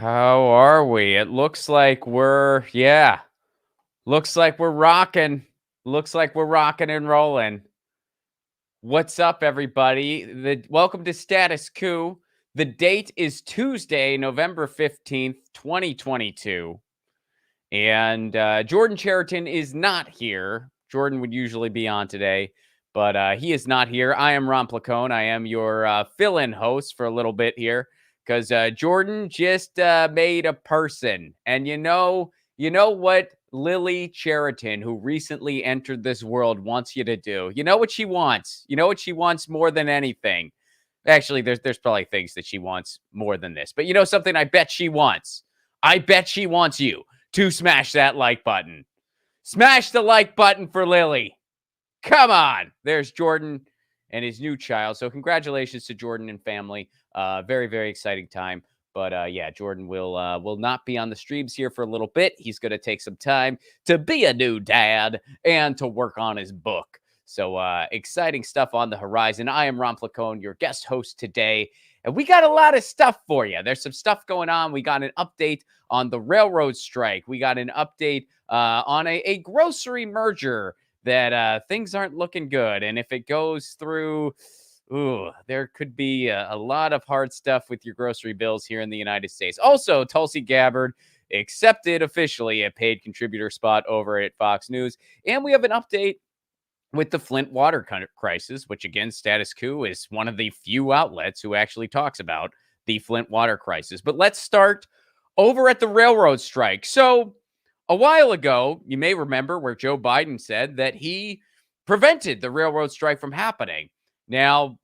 How are we? It looks like looks like we're rocking. Looks like we're rocking and rolling. What's up, everybody? Welcome to Status Coup. The date is Tuesday, November 15th, 2022. And Jordan Cheriton is not here. Jordan would usually be on today, but he is not here. I am Ron Placone. I am your fill-in host for a little bit here because Jordan just made a person. And you know what Lily Cheriton, who recently entered this world, wants you to do? You know what she wants? You know what she wants more than anything? Actually, there's probably things that she wants more than this. But you know something I bet she wants? I bet she wants you to smash that like button. Smash the like button for Lily. Come on. There's Jordan and his new child. So congratulations to Jordan and family. Very, very exciting time. But yeah, Jordan will not be on the streams here for a little bit. He's going to take some time to be a new dad and to work on his book. So exciting stuff on the horizon. I am Ron Placone, your guest host today. And we got a lot of stuff for you. There's some stuff going on. We got an update on the railroad strike. We got an update on a grocery merger that things aren't looking good. And if it goes through, there could be a lot of hard stuff with your grocery bills here in the United States. Also, Tulsi Gabbard accepted officially a paid contributor spot over at Fox News. And we have an update with the Flint water crisis, which again, Status Coup is one of the few outlets who actually talks about the Flint water crisis. But let's start over at the railroad strike. So a while ago, you may remember where Joe Biden said that he prevented the railroad strike from happening. Now,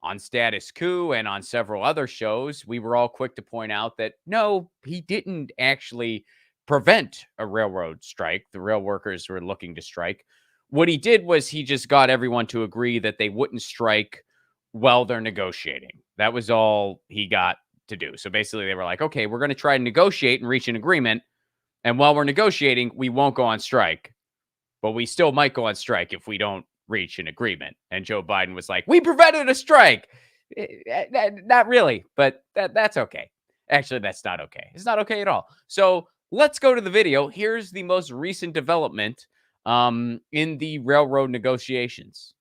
on Status Coup and on several other shows, we were all quick to point out that no, he didn't actually prevent a railroad strike. The rail workers were looking to strike. What he did was he just got everyone to agree that they wouldn't strike while they're negotiating. That was all he got to do. So basically, they were like, okay, we're going to try to negotiate and reach an agreement. And while we're negotiating, we won't go on strike. But we still might go on strike if we don't reach an agreement. And Joe Biden was like, we prevented a strike. Not really, but that's okay. Actually, that's not okay. It's not okay at all. So let's go to the video. Here's the most recent development in the railroad negotiations.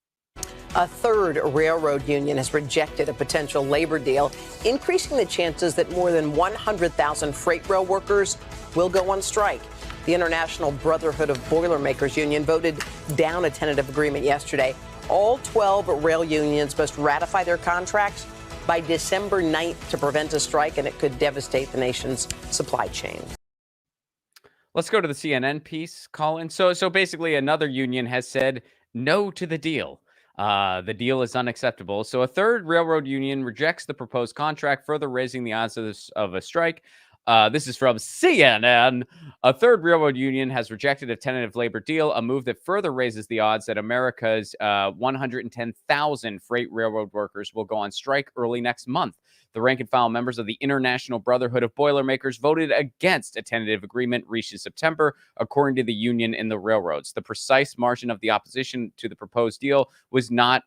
A third railroad union has rejected a potential labor deal, increasing the chances that more than 100,000 freight rail workers will go on strike. The International Brotherhood of Boilermakers Union voted down a tentative agreement yesterday. All 12 rail unions must ratify their contracts by December 9th to prevent a strike, and it could devastate the nation's supply chain. Let's go to the CNN piece, Colin. So basically, another union has said no to the deal. The deal is unacceptable. So a third railroad union rejects the proposed contract, further raising the odds of a strike. This is from CNN. A third railroad union has rejected a tentative labor deal, a move that further raises the odds that America's 110,000 freight railroad workers will go on strike early next month. The rank and file members of the International Brotherhood of Boilermakers voted against a tentative agreement reached in September, according to the union in the railroads. The precise margin of the opposition to the proposed deal was not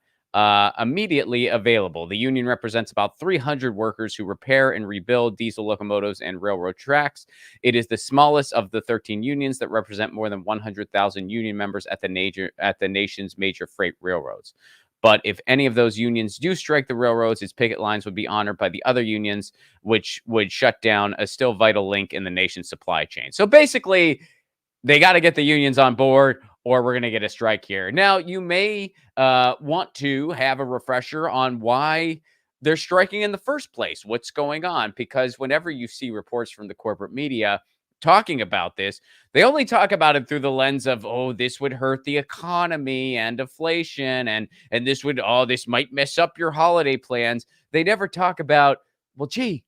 immediately available. The union represents about 300 workers who repair and rebuild diesel locomotives and railroad tracks. It is the smallest of the 13 unions that represent more than 100,000 union members at the nation's major freight railroads. But if any of those unions do strike the railroads, its picket lines would be honored by the other unions, which would shut down a still vital link in the nation's supply chain. So basically, they got to get the unions on board, or we're going to get a strike here. Now, you may want to have a refresher on why they're striking in the first place, what's going on, because whenever you see reports from the corporate media talking about this, they only talk about it through the lens of, oh, this would hurt the economy and inflation, and this might mess up your holiday plans. They never talk about, well, gee,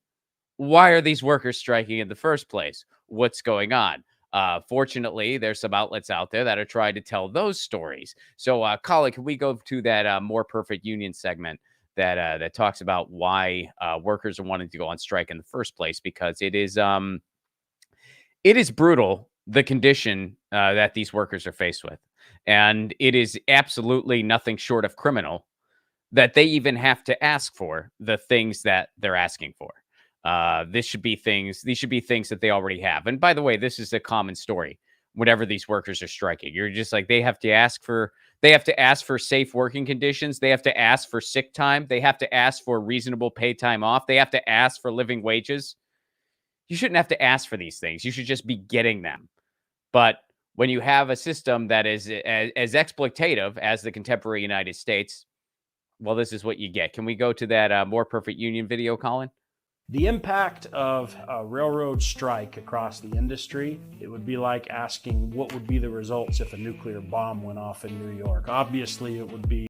why are these workers striking in the first place? What's going on? Fortunately, there's some outlets out there that are trying to tell those stories. So, Colin, can we go to that More Perfect Union segment that talks about why workers are wanting to go on strike in the first place? Because it is brutal, the condition that these workers are faced with. And it is absolutely nothing short of criminal that they even have to ask for the things that they're asking for. These should be things that they already have. And by the way, this is a common story. Whenever these workers are striking, you're just like, they have to ask for safe working conditions. They have to ask for sick time. They have to ask for reasonable paid time off. They have to ask for living wages. You shouldn't have to ask for these things. You should just be getting them. But when you have a system that is as exploitative as the contemporary United States, well, this is what you get. Can we go to that More Perfect Union video, Colin? The impact of a railroad strike across the industry, it would be like asking what would be the results if a nuclear bomb went off in New York. Obviously, it would be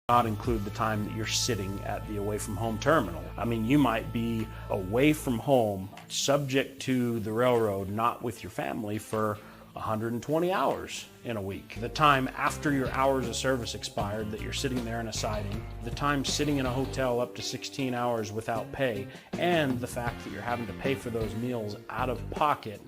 not include the time that you're sitting at the away from home terminal. I mean, you might be away from home, subject to the railroad, not with your family, for 120 hours in a week. The time after your hours of service expired that you're sitting there in a siding, the time sitting in a hotel up to 16 hours without pay, and the fact that you're having to pay for those meals out of pocket.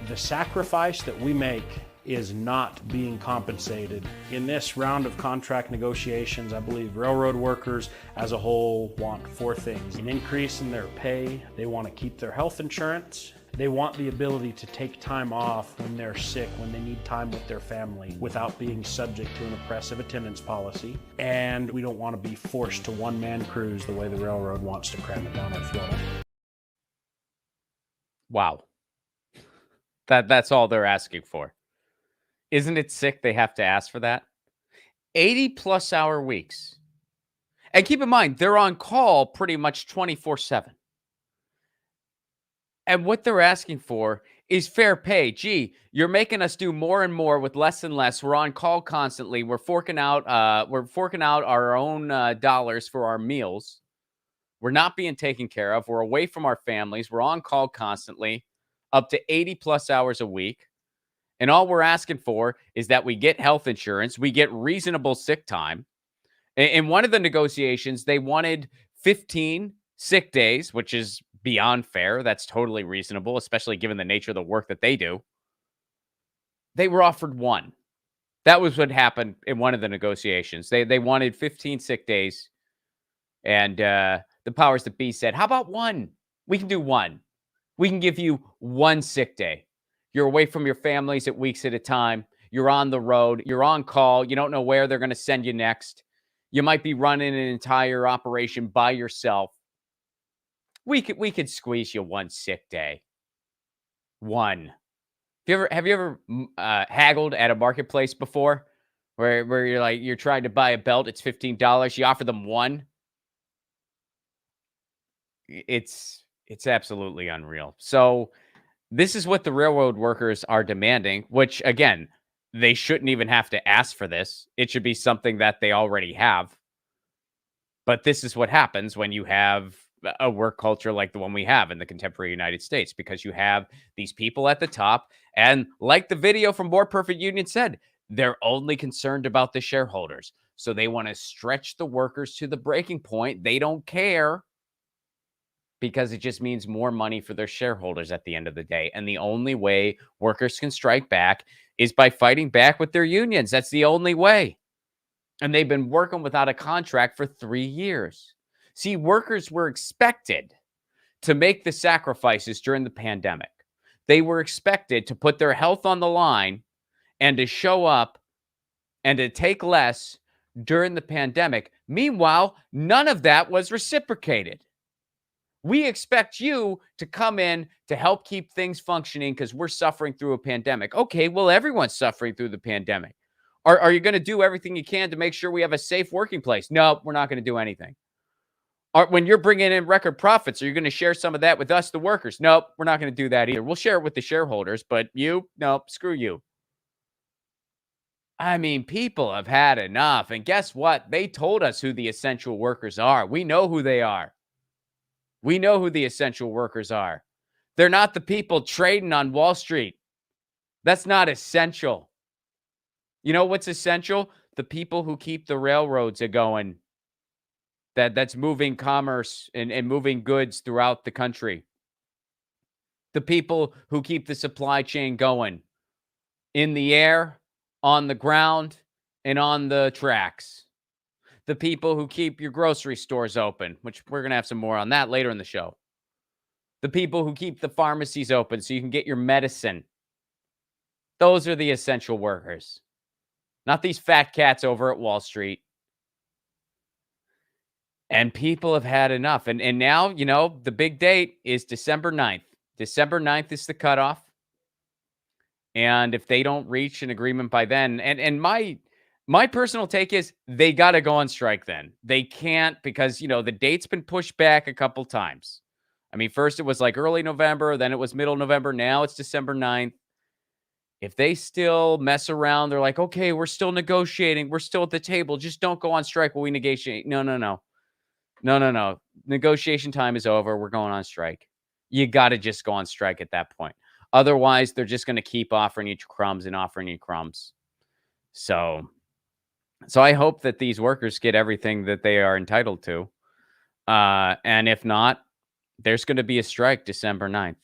The sacrifice that we make is not being compensated. In this round of contract negotiations, I believe railroad workers as a whole want four things: an increase in their pay, they want to keep their health insurance, they want the ability to take time off when they're sick, when they need time with their family without being subject to an oppressive attendance policy, and we don't want to be forced to one-man crews the way the railroad wants to cram it down our throat. Wow. That's all they're asking for. Isn't it sick they have to ask for that? 80+ hour weeks. And keep in mind, they're on call pretty much 24/7. And what they're asking for is fair pay. Gee, you're making us do more and more with less and less. We're on call constantly. We're forking out our own dollars for our meals. We're not being taken care of. We're away from our families. We're on call constantly, up to 80+ hours a week. And all we're asking for is that we get health insurance, we get reasonable sick time. In one of the negotiations, they wanted 15 sick days, which is beyond fair. That's totally reasonable, especially given the nature of the work that they do. They were offered one. That was what happened in one of the negotiations. They wanted 15 sick days, and the powers that be said, how about one? We can do one. We can give you one sick day. You're away from your families at weeks at a time. You're on the road. You're on call. You don't know where they're going to send you next. You might be running an entire operation by yourself. We could squeeze you one sick day. One. Have you ever haggled at a marketplace before, where you're trying to buy a belt? It's $15. You offer them one. It's absolutely unreal. So this is what the railroad workers are demanding, which, again, they shouldn't even have to ask for this. It should be something that they already have. But this is what happens when you have a work culture like the one we have in the contemporary United States, because you have these people at the top. And like the video from More Perfect Union said, they're only concerned about the shareholders. So they want to stretch the workers to the breaking point. They don't care, because it just means more money for their shareholders at the end of the day. And the only way workers can strike back is by fighting back with their unions. That's the only way. And they've been working without a contract for 3 years. See, workers were expected to make the sacrifices during the pandemic. They were expected to put their health on the line and to show up and to take less during the pandemic. Meanwhile, none of that was reciprocated. We expect you to come in to help keep things functioning because we're suffering through a pandemic. Okay, well, everyone's suffering through the pandemic. Are you going to do everything you can to make sure we have a safe working place? No, we're not going to do anything. When you're bringing in record profits, are you going to share some of that with us, the workers? Nope, we're not going to do that either. We'll share it with the shareholders, but you, nope, screw you. I mean, people have had enough. And guess what? They told us who the essential workers are. We know who they are. We know who the essential workers are. They're not the people trading on Wall Street. That's not essential. You know what's essential? The people who keep the railroads going. That's moving commerce and moving goods throughout the country. The people who keep the supply chain going in the air, on the ground, and on the tracks. The people who keep your grocery stores open, which we're going to have some more on that later in the show. The people who keep the pharmacies open so you can get your medicine. Those are the essential workers. Not these fat cats over at Wall Street. And people have had enough. And now, the big date is December 9th. December 9th is the cutoff. And if they don't reach an agreement by then, and my personal take is they got to go on strike then. They can't because, the date's been pushed back a couple times. I mean, first it was like early November, then it was middle November. Now it's December 9th. If they still mess around, they're like, okay, we're still negotiating. We're still at the table. Just don't go on strike while we negotiate. No. Negotiation time is over. We're going on strike. You got to just go on strike at that point. Otherwise, they're just going to keep offering you crumbs and offering you crumbs. So I hope that these workers get everything that they are entitled to. And if not, there's going to be a strike December 9th.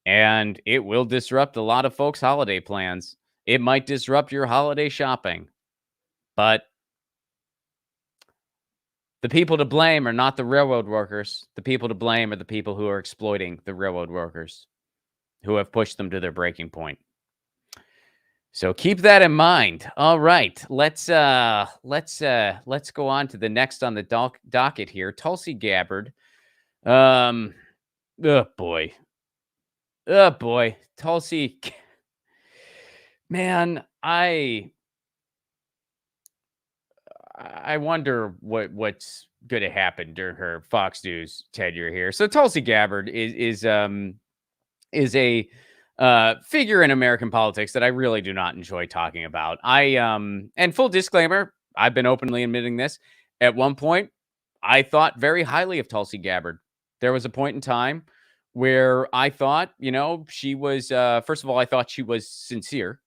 And it will disrupt a lot of folks' holiday plans. It might disrupt your holiday shopping. But the people to blame are not the railroad workers. The people to blame are the people who are exploiting the railroad workers, who have pushed them to their breaking point. So keep that in mind. All right, let's go on to the next on the docket here. Tulsi Gabbard. Oh boy, Tulsi. Man, I wonder what's going to happen during her Fox News tenure here. So Tulsi Gabbard is a figure in American politics that I really do not enjoy talking about. And full disclaimer, I've been openly admitting this. At one point, I thought very highly of Tulsi Gabbard. There was a point in time where I thought, she was, first of all, I thought she was sincere.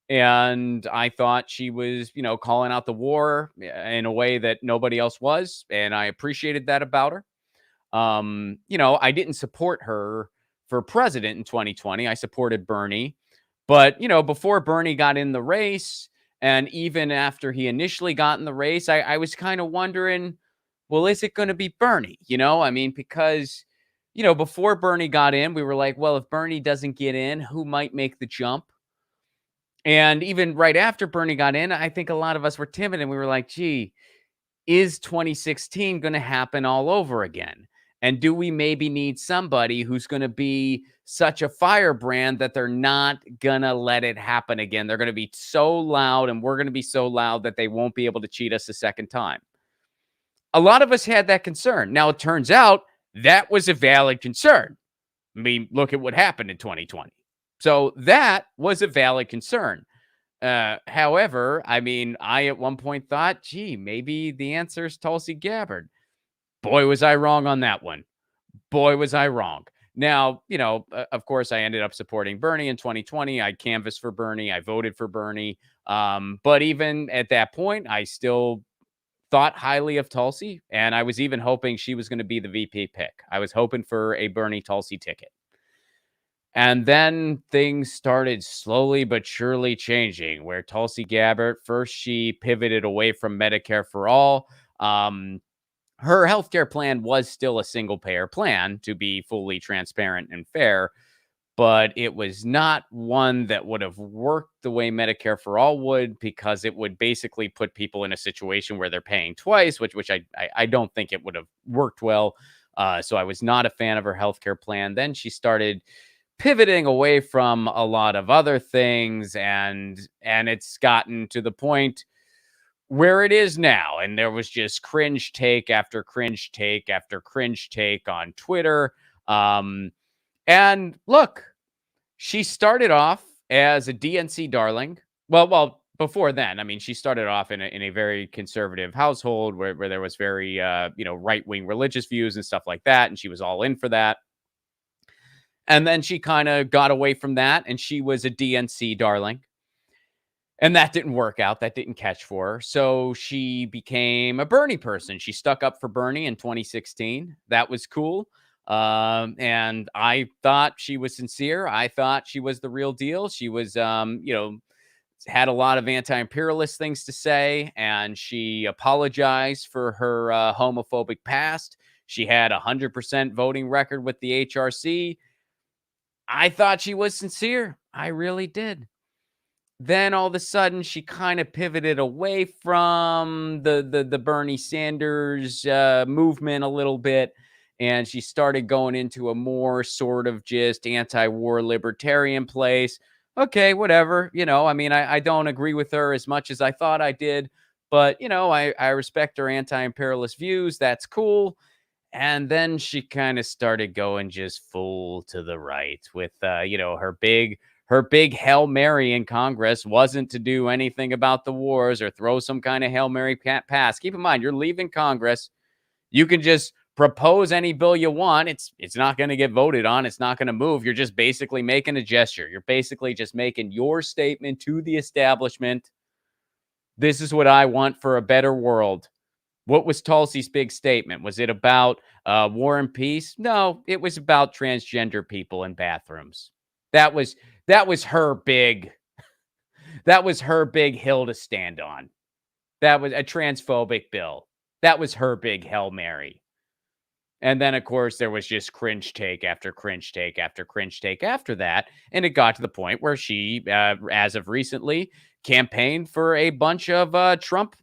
And I thought she was, calling out the war in a way that nobody else was. And I appreciated that about her. I didn't support her for president in 2020. I supported Bernie. But, before Bernie got in the race, and even after he initially got in the race, I was kind of wondering, well, is it going to be Bernie? Because, before Bernie got in, we were like, well, if Bernie doesn't get in, who might make the jump? And even right after Bernie got in, I think a lot of us were timid and we were like, gee, is 2016 going to happen all over again? And do we maybe need somebody who's going to be such a firebrand that they're not going to let it happen again? They're going to be so loud and we're going to be so loud that they won't be able to cheat us a second time. A lot of us had that concern. Now, it turns out that was a valid concern. I mean, look at what happened in 2020. So that was a valid concern. However, I at one point thought, gee, maybe the answer is Tulsi Gabbard. Boy, was I wrong on that one. Boy, was I wrong. Now, of course, I ended up supporting Bernie in 2020. I canvassed for Bernie. I voted for Bernie. But even at that point, I still thought highly of Tulsi. And I was even hoping she was going to be the VP pick. I was hoping for a Bernie Tulsi ticket. And then things started slowly but surely changing, where Tulsi Gabbard, first she pivoted away from Medicare for all. Her healthcare plan was still a single payer plan, to be fully transparent and fair, but it was not one that would have worked the way Medicare for all would, because it would basically put people in a situation where they're paying twice, which I don't think it would have worked well. So I was not a fan of her healthcare plan. Then she started pivoting away from a lot of other things, and it's gotten to the point where it is now. And there was just cringe take after cringe take after cringe take on Twitter. And look, she started off as a DNC darling. Well, before then, I mean, she started off in a very conservative household where there was very, right-wing religious views and stuff like that. And she was all in for that. And then she kind of got away from that and she was a DNC darling. And that didn't work out. That didn't catch for her. So she became a Bernie person. She stuck up for Bernie in 2016. That was cool. And I thought she was sincere. I thought she was the real deal. She was, had a lot of anti-imperialist things to say, and she apologized for her homophobic past. She had 100% voting record with the HRC. I thought she was sincere. I really did. Then all of a sudden, she kind of pivoted away from the Bernie Sanders movement a little bit, and she started going into a more sort of just anti-war libertarian place. Okay, whatever. I mean, I don't agree with her as much as I thought I did, but, I respect her anti-imperialist views. That's cool. And then she kind of started going just full to the right with, her big Hail Mary in Congress wasn't to do anything about the wars or throw some kind of Hail Mary pass. Keep in mind, you're leaving Congress. You can just propose any bill you want. It's not going to get voted on. It's not going to move. You're just basically making a gesture. You're basically just making your statement to the establishment. This is what I want for a better world. What was Tulsi's big statement? Was it about war and peace? No, it was about transgender people in bathrooms. That was her big hill to stand on. That was a transphobic bill. That was her big Hail Mary. And then, of course, there was just cringe take after cringe take after cringe take after that. And it got to the point where she, as of recently, campaigned for a bunch of Trump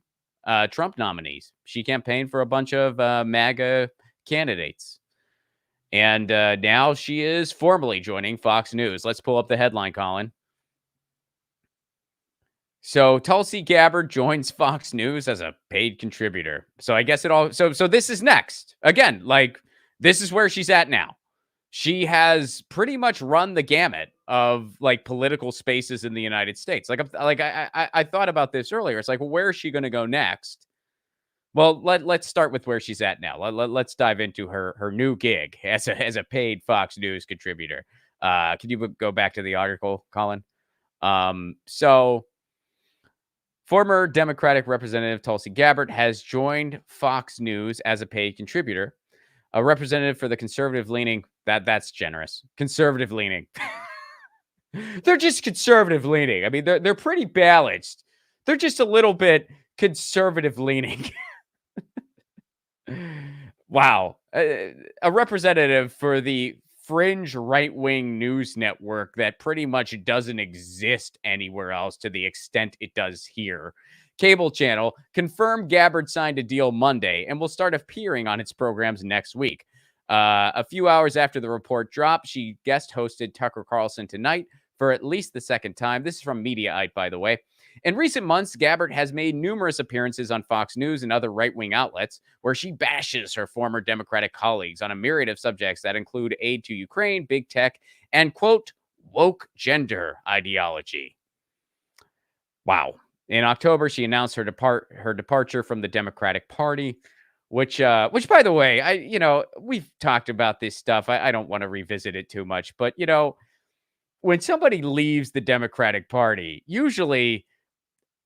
nominees. She campaigned for a bunch of MAGA candidates. And now she is formally joining Fox News. Let's pull up the headline, Colin. So Tulsi Gabbard joins Fox News as a paid contributor. So I guess so this is next. Again, this is where she's at now. She has pretty much run the gamut of political spaces in the United States. I thought about this earlier. It's well, where is she going to go next? Well, let's start with where she's at now. Let's dive into her new gig as a paid Fox News contributor. Can you go back to the article, Colin? So former Democratic Representative Tulsi Gabbard has joined Fox News as a paid contributor. A representative for the conservative-leaning, that's generous. Conservative-leaning. They're just conservative-leaning. I mean, they're pretty balanced. They're just a little bit conservative-leaning. Wow. A representative for the fringe right-wing news network that pretty much doesn't exist anywhere else to the extent it does here. Cable channel confirmed Gabbard signed a deal Monday and will start appearing on its programs next week. A few hours after the report dropped, she guest hosted Tucker Carlson Tonight for at least the second time. This is from Mediaite, by the way. In recent months, Gabbard has made numerous appearances on Fox News and other right-wing outlets where she bashes her former Democratic colleagues on a myriad of subjects that include aid to Ukraine, big tech, and, quote, woke gender ideology. Wow. In October, she announced her departure from the Democratic Party, which by the way, we've talked about this stuff. I don't want to revisit it too much, but when somebody leaves the Democratic Party, usually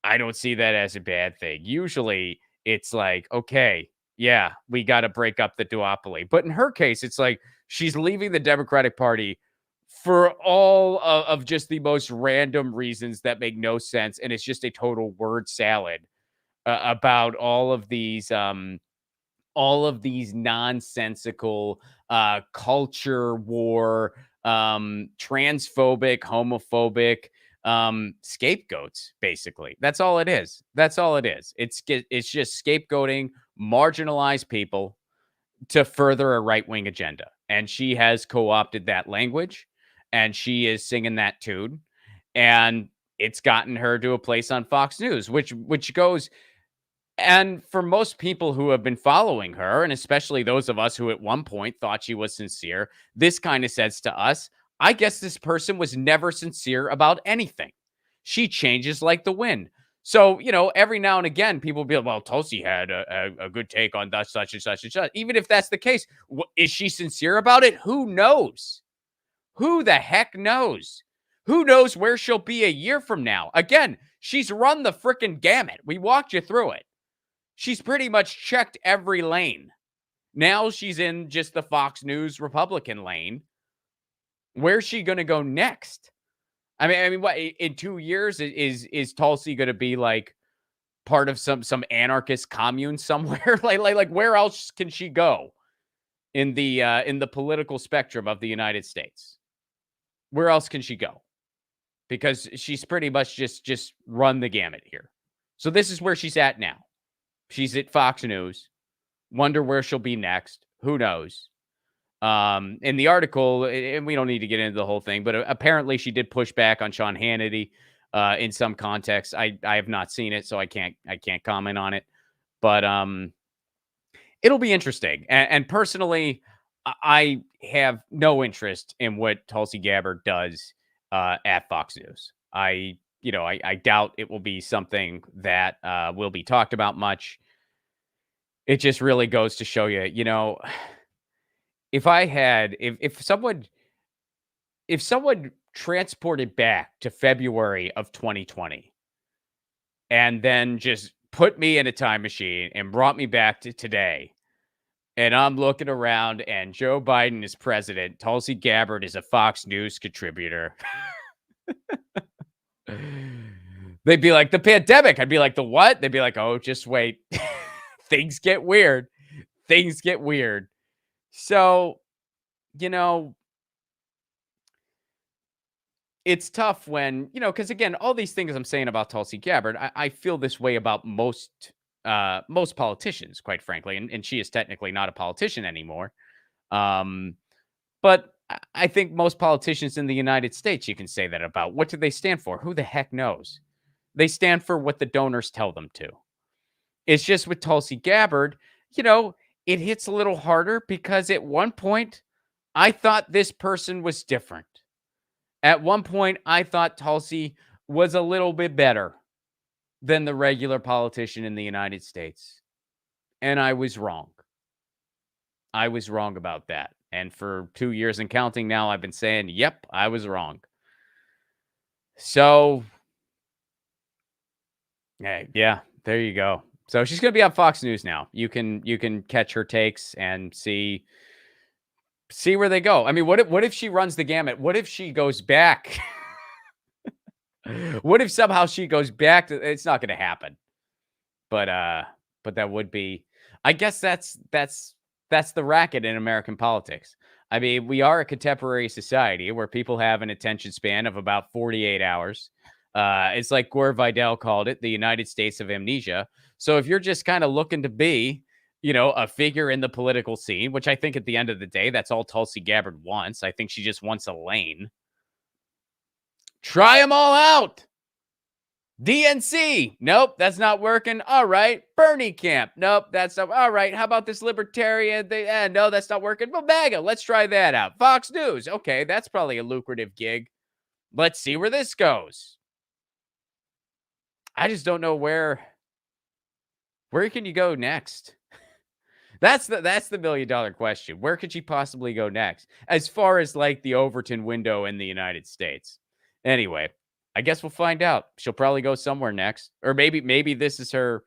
I don't see that as a bad thing. Usually it's okay, yeah, we got to break up the duopoly. But in her case, it's she's leaving the Democratic Party for all of just the most random reasons that make no sense. And it's just a total word salad about all of these nonsensical culture war, transphobic, homophobic scapegoats. Basically, that's all it is. It's just scapegoating marginalized people to further a right-wing agenda. And she has co-opted that language and she is singing that tune, and it's gotten her to a place on Fox News, which goes And for most people who have been following her, and especially those of us who at one point thought she was sincere, this kind of says to us, I guess this person was never sincere about anything. She changes like the wind. So, every now and again, people will be like, well, Tulsi had a good take on that, such and such and such. Even if that's the case, is she sincere about it? Who knows? Who the heck knows? Who knows where she'll be a year from now? Again, she's run the freaking gamut. We walked you through it. She's pretty much checked every lane. Now she's in just the Fox News Republican lane. Where's she going to go next? I mean, what in 2 years is Tulsi going to be like part of some anarchist commune somewhere? like where else can she go in the political spectrum of the United States? Where else can she go? Because she's pretty much just run the gamut here. So this is where she's at now. She's at Fox News. Wonder where she'll be next. Who knows? In the article, and we don't need to get into the whole thing, but apparently she did push back on Sean Hannity in some context. I have not seen it, so I can't comment on it. But it'll be interesting. And personally, I have no interest in what Tulsi Gabbard does at Fox News. I doubt it will be something that will be talked about much. It just really goes to show you, if someone transported back to February of 2020 and then just put me in a time machine and brought me back to today, and I'm looking around and Joe Biden is president, Tulsi Gabbard is a Fox News contributor. They'd be like, the pandemic. I'd be like, the what? They'd be like, oh, just wait. Things get weird. So, it's tough when, because again, all these things I'm saying about Tulsi Gabbard, I feel this way about most politicians, quite frankly, and she is technically not a politician anymore. But I think most politicians in the United States, you can say that about. What do they stand for? Who the heck knows? They stand for what the donors tell them to. It's just with Tulsi Gabbard, it hits a little harder because at one point, I thought this person was different. At one point, I thought Tulsi was a little bit better than the regular politician in the United States. And I was wrong. I was wrong about that. And for 2 years and counting now, I've been saying, yep, I was wrong. So, yeah, there you go. So she's going to be on Fox News now. You can catch her takes and see where they go. I mean, what if she runs the gamut? What if she goes back? What if somehow she goes back to? It's not going to happen. But that would be. I guess that's the racket in American politics. I mean, we are a contemporary society where people have an attention span of about 48 hours. It's like Gore Vidal called it, the United States of amnesia. So if you're just kind of looking to be, a figure in the political scene, which I think at the end of the day, that's all Tulsi Gabbard wants. I think she just wants a lane. Try them all out. DNC. Nope, that's not working. All right. Bernie camp. Nope, that's not. All right. How about this libertarian thing? No, that's not working. Well, MAGA. Let's try that out. Fox News. Okay, that's probably a lucrative gig. Let's see where this goes. I just don't know where can you go next? That's the $1 million question. Where could she possibly go next? As far as like the Overton window in the United States. Anyway, I guess we'll find out. She'll probably go somewhere next. Or maybe this is her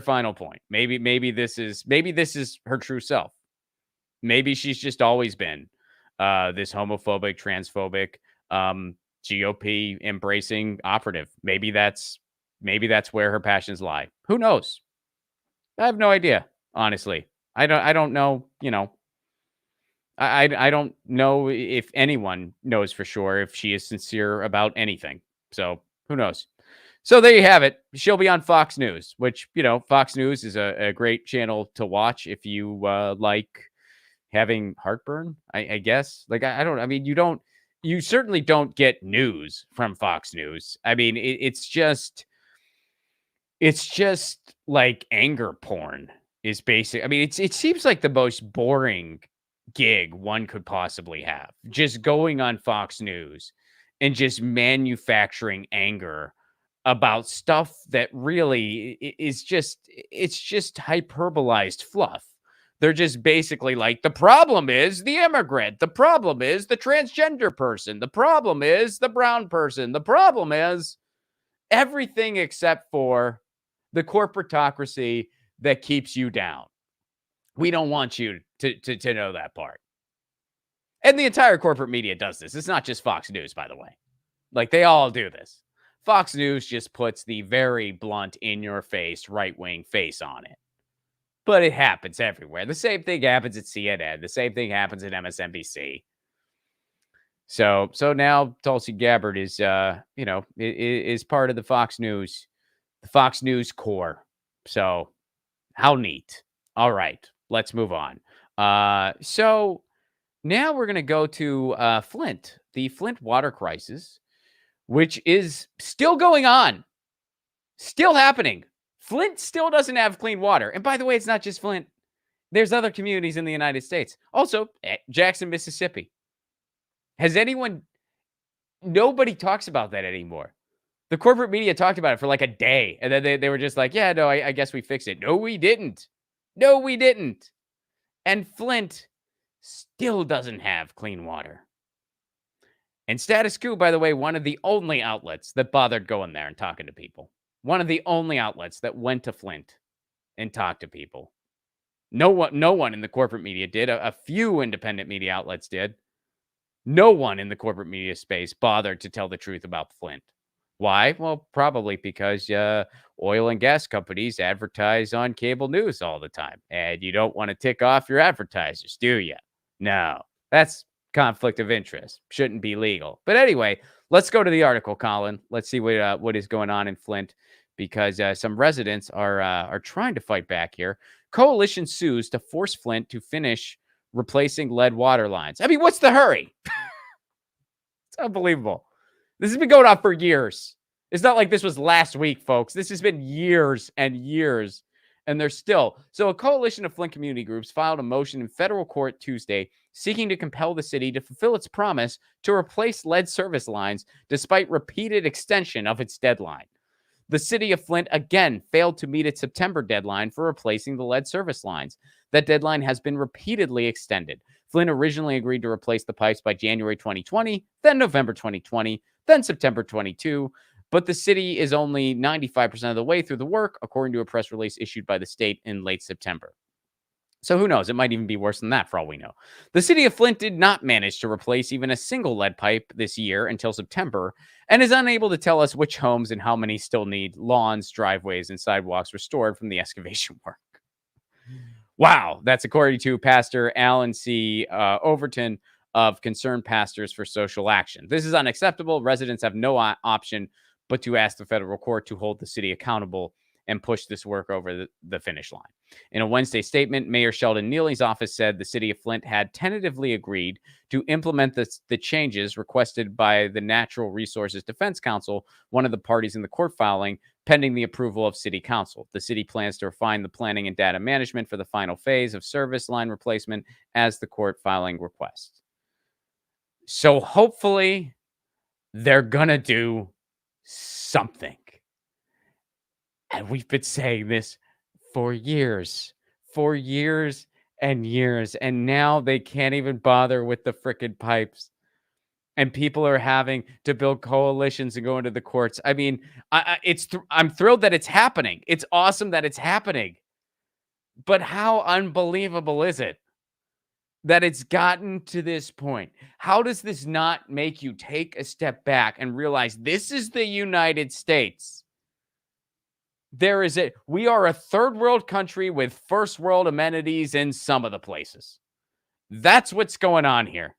final point. Maybe this is her true self. Maybe she's just always been this homophobic, transphobic, GOP embracing operative. Maybe that's where her passions lie. Who knows? I have no idea, honestly. I don't know, I don't know if anyone knows for sure if she is sincere about anything. So who knows? So there you have it. She'll be on Fox News, which, Fox News is a great channel to watch if you like having heartburn, I guess. Like, you certainly don't get news from Fox News. I mean, it's just, It's just like anger porn is basic. I mean, it seems like the most boring gig one could possibly have. Just going on Fox News and just manufacturing anger about stuff that really is just it's just hyperbolized fluff. They're just basically like, the problem is the immigrant, the problem is the transgender person, the problem is the brown person, the problem is everything except for the corporatocracy that keeps you down. We don't want you to know that part. And the entire corporate media does this. It's not just Fox News, by the way. Like, they all do this. Fox News just puts the very blunt, in your face, right wing face on it. But it happens everywhere. The same thing happens at CNN. The same thing happens at MSNBC. So now Tulsi Gabbard is, is part of the Fox News core. So how neat. All right, let's move on. So now we're going to go to Flint, the Flint water crisis, which is still going on, still happening. Flint still doesn't have clean water. And by the way, it's not just Flint. There's other communities in the United States. Also, Jackson, Mississippi. Nobody talks about that anymore. The corporate media talked about it for like a day, and then they were just like, yeah, no, I guess we fixed it. No, we didn't. No, we didn't. And Flint still doesn't have clean water. And Status Coup, by the way, one of the only outlets that bothered going there and talking to people. One of the only outlets that went to Flint and talked to people. No one in the corporate media did. A few independent media outlets did. No one in the corporate media space bothered to tell the truth about Flint. Why? Well, probably because oil and gas companies advertise on cable news all the time. And you don't want to tick off your advertisers, do you? No, that's conflict of interest. Shouldn't be legal. But anyway, let's go to the article, Colin. Let's see what is going on in Flint, because some residents are trying to fight back here. Coalition sues to force Flint to finish replacing lead water lines. I mean, what's the hurry? It's unbelievable. This has been going on for years. It's not like this was last week, folks. This has been years and years, and they're still. So a coalition of Flint community groups filed a motion in federal court Tuesday seeking to compel the city to fulfill its promise to replace lead service lines despite repeated extension of its deadline. The city of Flint again failed to meet its September deadline for replacing the lead service lines. That deadline has been repeatedly extended. Flint originally agreed to replace the pipes by January 2020, then November 2020, then September 22, but the city is only 95% of the way through the work, according to a press release issued by the state in late September. So who knows? It might even be worse than that for all we know. The city of Flint did not manage to replace even a single lead pipe this year until September, and is unable to tell us which homes and how many still need lawns, driveways, and sidewalks restored from the excavation work. Wow. That's according to Pastor Alan C. Overton of Concerned Pastors for Social Action. This is unacceptable. Residents have no option but to ask the federal court to hold the city accountable and push this work over the finish line. In a Wednesday statement, Mayor Sheldon Neely's office said the city of Flint had tentatively agreed to implement the changes requested by the Natural Resources Defense Council, one of the parties in the court filing, pending the approval of city council. The city plans to refine the planning and data management for the final phase of service line replacement as the court filing requests. So hopefully they're going to do something. And we've been saying this for years and years. And now they can't even bother with the frickin' pipes. And people are having to build coalitions and go into the courts. I mean, I'm thrilled that it's happening. It's awesome that it's happening. But how unbelievable is it that it's gotten to this point? How does this not make you take a step back and realize this is the United States? We are a third world country with first world amenities in some of the places. That's what's going on here.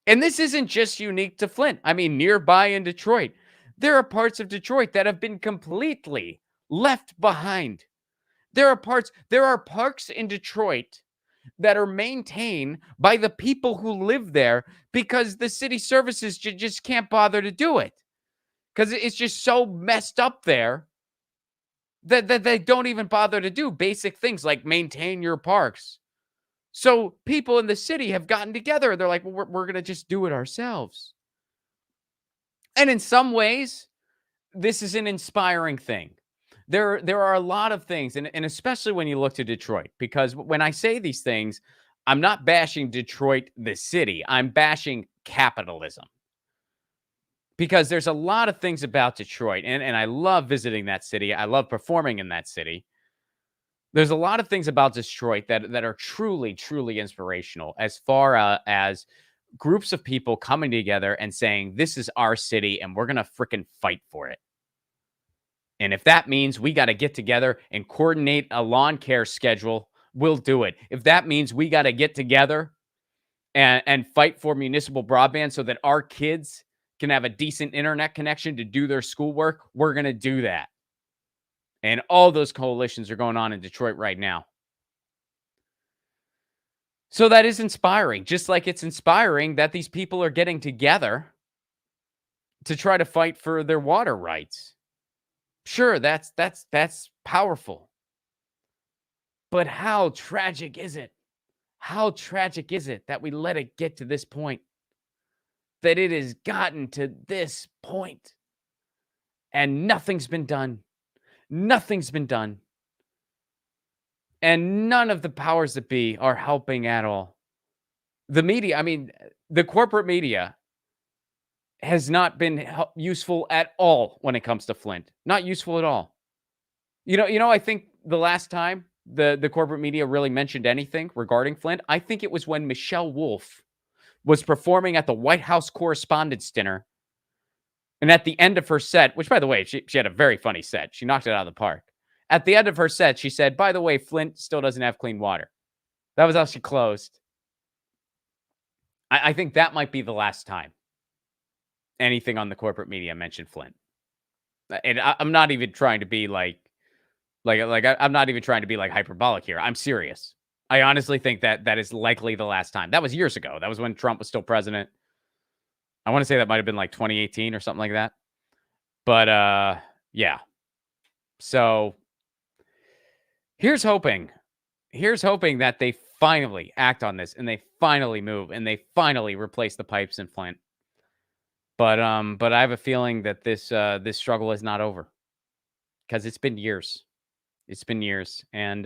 And this isn't just unique to Flint. I mean, nearby in Detroit, there are parts of Detroit that have been completely left behind. There are parks in Detroit that are maintained by the people who live there because the city services just can't bother to do it. Because it's just so messed up there that they don't even bother to do basic things like maintain your parks. So people in the city have gotten together. They're like, well, we're going to just do it ourselves. And in some ways, this is an inspiring thing. There are a lot of things, and especially when you look to Detroit, because when I say these things, I'm not bashing Detroit, the city. I'm bashing capitalism. Because there's a lot of things about Detroit, and I love visiting that city. I love performing in that city. There's a lot of things about Detroit that are truly, truly inspirational as far as groups of people coming together and saying, this is our city and we're going to freaking fight for it. And if that means we got to get together and coordinate a lawn care schedule, we'll do it. If that means we got to get together and fight for municipal broadband so that our kids can have a decent internet connection to do their schoolwork, we're going to do that. And all those coalitions are going on in Detroit right now. So that is inspiring, just like it's inspiring that these people are getting together to try to fight for their water rights. Sure, that's powerful. But how tragic is it? How tragic is it that we let it get to this point? That it has gotten to this point and nothing's been done. Nothing's been done. And none of the powers that be are helping at all. The media, I mean, the corporate media has not been useful at all when it comes to Flint. Not useful at all. You know, I think the last time the corporate media really mentioned anything regarding Flint, I think it was when Michelle Wolf was performing at the White House Correspondents' Dinner. And at the end of her set, which, by the way, she had a very funny set. She knocked it out of the park. At the end of her set, she said, by the way, Flint still doesn't have clean water. That was how she closed. I think that might be the last time anything on the corporate media mentioned Flint. And I'm not even trying to be I'm not even trying to be like hyperbolic here. I'm serious. I honestly think that is likely the last time. That was years ago. That was when Trump was still president. I want to say that might have been like 2018 or something like that. But yeah. So here's hoping that they finally act on this and they finally move and they finally replace the pipes in Flint. But I have a feeling that this struggle is not over because it's been years. It's been years. And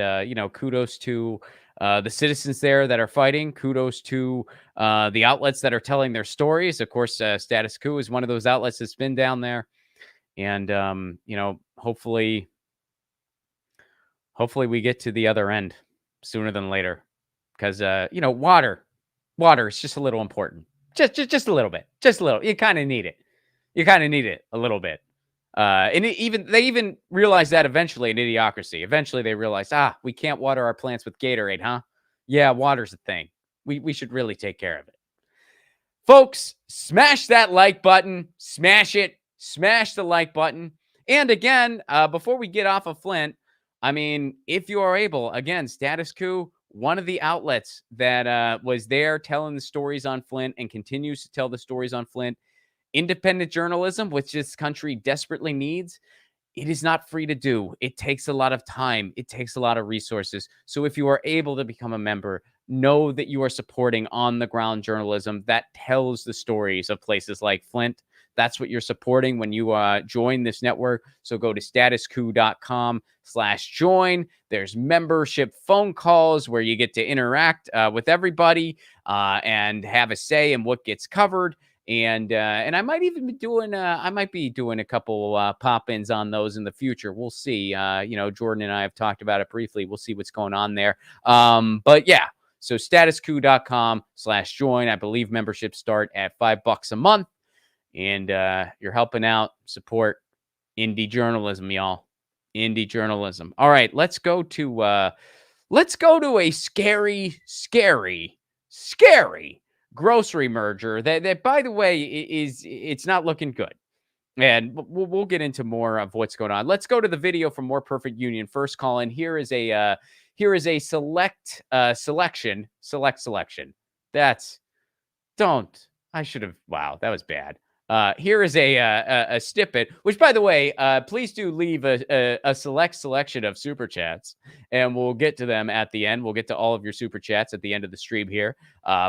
kudos to the citizens there that are fighting. Kudos to the outlets that are telling their stories. Of course, Status Coup is one of those outlets that's been down there. And hopefully we get to the other end sooner than later. Because water is just a little important. Just a little bit. Just a little. You kind of need it. You kind of need it a little bit. And they even realized that eventually in Idiocracy. Eventually they realized, we can't water our plants with Gatorade, huh? Yeah, water's a thing. We should really take care of it. Folks, smash that like button. Smash it. Smash the like button. And again, before we get off of Flint, I mean, if you are able, again, Status Coup, one of the outlets that was there telling the stories on Flint and continues to tell the stories on Flint, independent journalism, which this country desperately needs, it is not free to do. It takes a lot of time. It takes a lot of resources. So if you are able to become a member, know that you are supporting on-the-ground journalism that tells the stories of places like Flint. That's what you're supporting when you join this network. So go to statuscoup.com/join. There's membership phone calls where you get to interact with everybody and have a say in what gets covered. And I might even be doing a couple pop-ins on those in the future. We'll see. Jordan and I have talked about it briefly. We'll see what's going on there. But yeah, so statuscoup.com/join. I believe memberships start at $5 a month. And you're helping out, support indie journalism, y'all. Indie journalism. All right, let's go to a scary grocery merger that by the way it's not looking good. And we'll get into more of what's going on. Let's go to the video from More Perfect Union first. Colin, here is a select selection. Wow, that was bad. Here is a snippet, which, by the way, please do leave a selection of super chats, and we'll get to them at the end. We'll get to all of your super chats at the end of the stream here.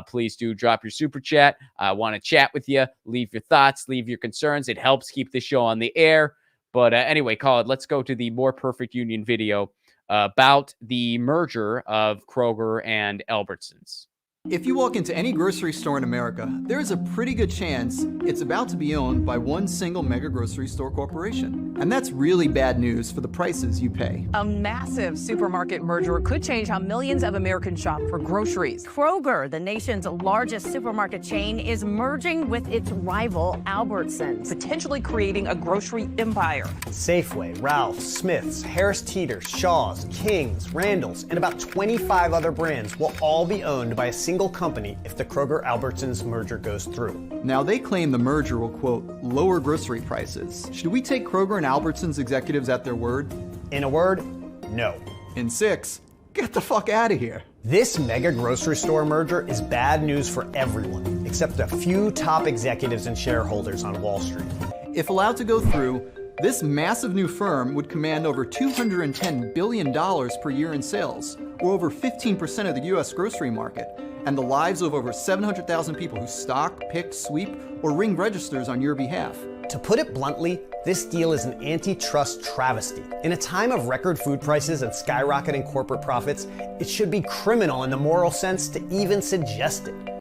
Please do drop your super chat. I want to chat with you. Leave your thoughts, leave your concerns. It helps keep the show on the air. But anyway, Colin, let's go to the More Perfect Union video about the merger of Kroger and Albertsons. If you walk into any grocery store in America, there is a pretty good chance it's about to be owned by one single mega grocery store corporation. And that's really bad news for the prices you pay. A massive supermarket merger could change how millions of Americans shop for groceries. Kroger, the nation's largest supermarket chain, is merging with its rival Albertsons, Potentially creating a grocery empire. Safeway, Ralph's, Smith's, Harris Teeter's, Shaw's, King's, Randall's, and about 25 other brands will all be owned by a single company if the Kroger-Albertsons merger goes through. Now, they claim the merger will, quote, lower grocery prices. Should we take Kroger and Albertsons executives at their word? In a word, no. In 6, get the fuck out of here. This mega grocery store merger is bad news for everyone, except a few top executives and shareholders on Wall Street. If allowed to go through, this massive new firm would command over $210 billion per year in sales, or over 15% of the U.S. grocery market, and the lives of over 700,000 people who stock, pick, sweep, or ring registers on your behalf. To put it bluntly, this deal is an antitrust travesty. In a time of record food prices and skyrocketing corporate profits, it should be criminal in the moral sense to even suggest it.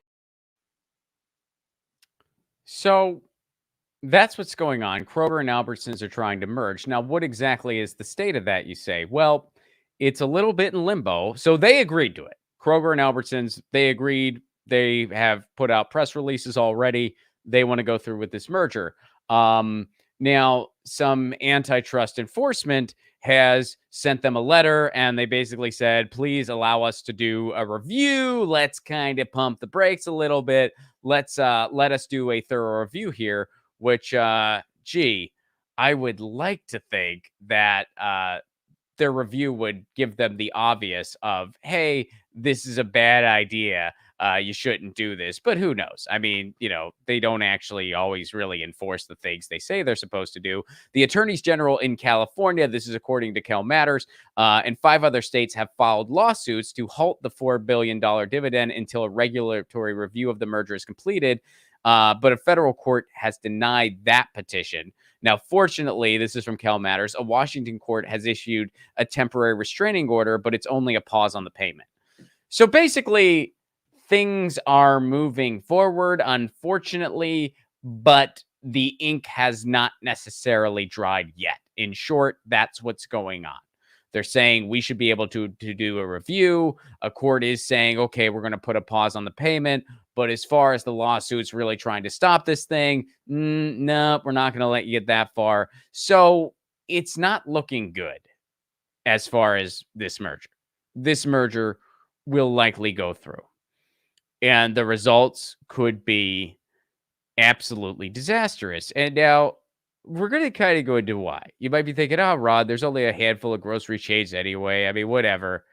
So that's what's going on. Kroger and Albertsons are trying to merge. Now, what exactly is the state of that, you say? Well, it's a little bit in limbo. So they agreed to it. Kroger and Albertsons, they agreed. They have put out press releases already. They want to go through with this merger. Now, some antitrust enforcement has sent them a letter, and they basically said, please allow us to do a review. Let's kind of pump the brakes a little bit. Let us do a thorough review here, which, I would like to think that their review would give them the obvious of, hey, this is a bad idea. You shouldn't do this. But who knows? I mean, they don't actually always really enforce the things they say they're supposed to do. The attorneys general in California, this is according to Cal Matters, and 5 other states have filed lawsuits to halt the $4 billion dividend until a regulatory review of the merger is completed. But a federal court has denied that petition. Now, fortunately, this is from Cal Matters. A Washington court has issued a temporary restraining order, but it's only a pause on the payment. So basically, things are moving forward, unfortunately, but the ink has not necessarily dried yet. In short, that's what's going on. They're saying we should be able to do a review. A court is saying, okay, we're going to put a pause on the payment. But as far as the lawsuits really trying to stop this thing, no, we're not going to let you get that far. So it's not looking good as far as this merger. This merger will likely go through. And the results could be absolutely disastrous. And now we're going to kind of go into why. You might be thinking, oh, Rod, there's only a handful of grocery chains anyway. I mean, whatever.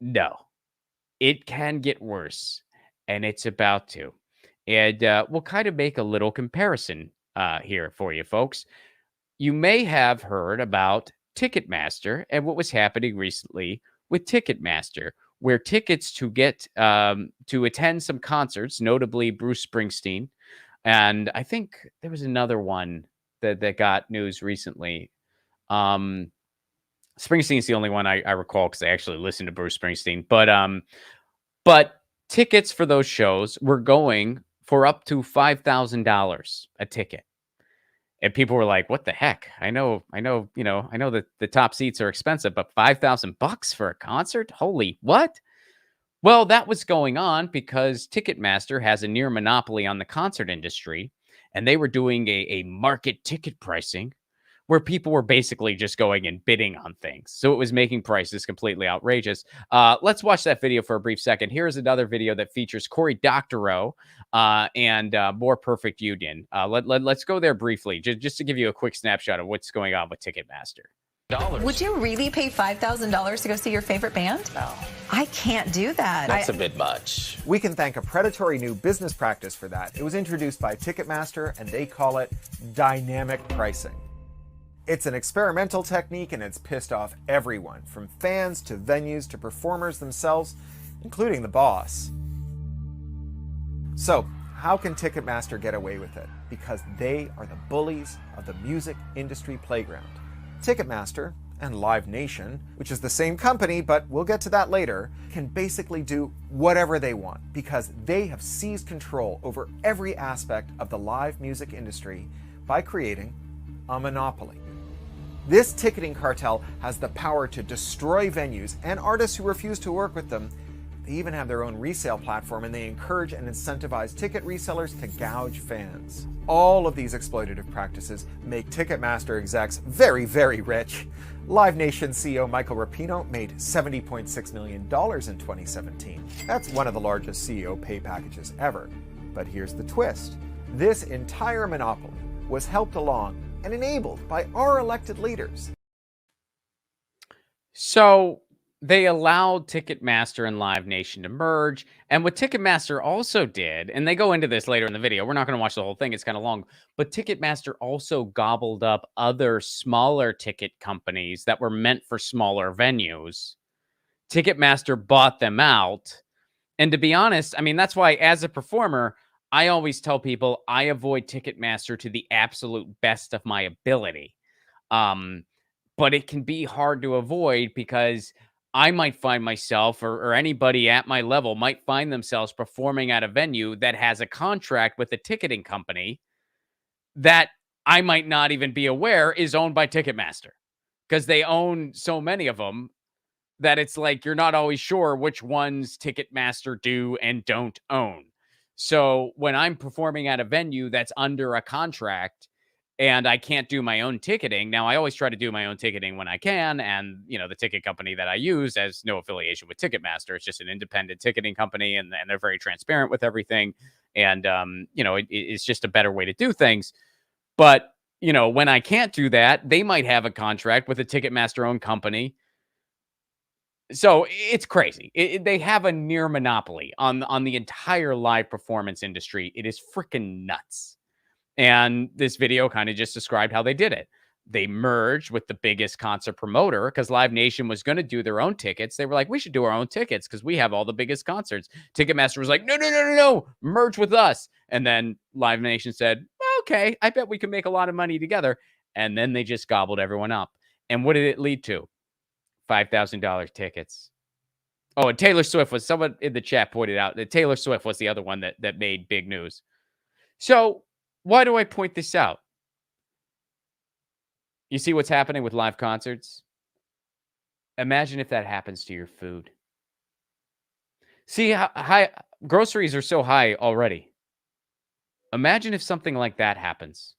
No, it can get worse. And it's about to. And we'll kind of make a little comparison here for you, folks. You may have heard about Ticketmaster and what was happening recently with Ticketmaster, where tickets to get to attend some concerts, notably Bruce Springsteen, and I think there was another one that got news recently. Springsteen's the only one I recall because I actually listened to Bruce Springsteen. But tickets for those shows were going for up to $5,000 a ticket. And people were like, what the heck? I know that the top seats are expensive, but $5,000 for a concert? Holy what? Well, that was going on because Ticketmaster has a near monopoly on the concert industry, and they were doing a market ticket pricing where people were basically just going and bidding on things. So it was making prices completely outrageous. Let's watch that video for a brief second. Here's another video that features Cory Doctorow and More Perfect Union. Let's go there briefly, just to give you a quick snapshot of what's going on with Ticketmaster. Would you really pay $5,000 to go see your favorite band? No. I can't do that. That's a bit much. We can thank a predatory new business practice for that. It was introduced by Ticketmaster, and they call it dynamic pricing. It's an experimental technique, and it's pissed off everyone, from fans to venues to performers themselves, including the boss. So, how can Ticketmaster get away with it? Because they are the bullies of the music industry playground. Ticketmaster and Live Nation, which is the same company, but we'll get to that later, can basically do whatever they want because they have seized control over every aspect of the live music industry by creating a monopoly. This ticketing cartel has the power to destroy venues and artists who refuse to work with them. They even have their own resale platform, and they encourage and incentivize ticket resellers to gouge fans. All of these exploitative practices make Ticketmaster execs very, very rich. Live Nation CEO Michael Rapino made $70.6 million in 2017. That's one of the largest CEO pay packages ever. But here's the twist. This entire monopoly was helped along and enabled by our elected leaders. So they allowed Ticketmaster and Live Nation to merge. And what Ticketmaster also did, and they go into this later in the video, we're not going to watch the whole thing, it's kind of long, but Ticketmaster also gobbled up other smaller ticket companies that were meant for smaller venues. Ticketmaster bought them out. And to be honest, I mean, that's why as a performer, I always tell people I avoid Ticketmaster to the absolute best of my ability. But it can be hard to avoid because I might find myself or anybody at my level might find themselves performing at a venue that has a contract with a ticketing company that I might not even be aware is owned by Ticketmaster because they own so many of them that it's like you're not always sure which ones Ticketmaster do and don't own. So when I'm performing at a venue that's under a contract and I can't do my own ticketing. Now, I always try to do my own ticketing when I can. And, you know, the ticket company that I use has no affiliation with Ticketmaster. It's just an independent ticketing company, and they're very transparent with everything. And, you know, it's just a better way to do things. But, you know, when I can't do that, they might have a contract with a Ticketmaster-owned company. So it's crazy. They have a near monopoly on the entire live performance industry. It is freaking nuts. And this video kind of just described how they did it. They merged with the biggest concert promoter because Live Nation was going to do their own tickets. They were like, we should do our own tickets because we have all the biggest concerts. Ticketmaster was like, no, merge with us. And then Live Nation said, okay, I bet we can make a lot of money together. And then they just gobbled everyone up. And what did it lead to? $5,000 tickets. Oh, and Taylor Swift was, someone in the chat pointed out that Taylor Swift was the other one that made big news. So why do I point this out? You see what's happening with live concerts? Imagine if that happens to your food. See how high groceries are so high already. Imagine if something like that happens.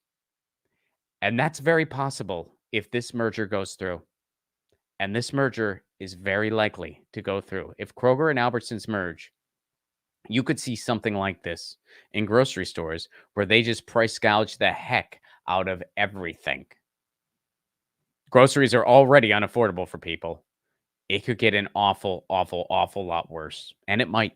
And that's very possible if this merger goes through. And this merger is very likely to go through. If Kroger and Albertsons merge, you could see something like this in grocery stores where they just price gouge the heck out of everything. Groceries are already unaffordable for people. It could get an awful, awful, awful lot worse. And it might.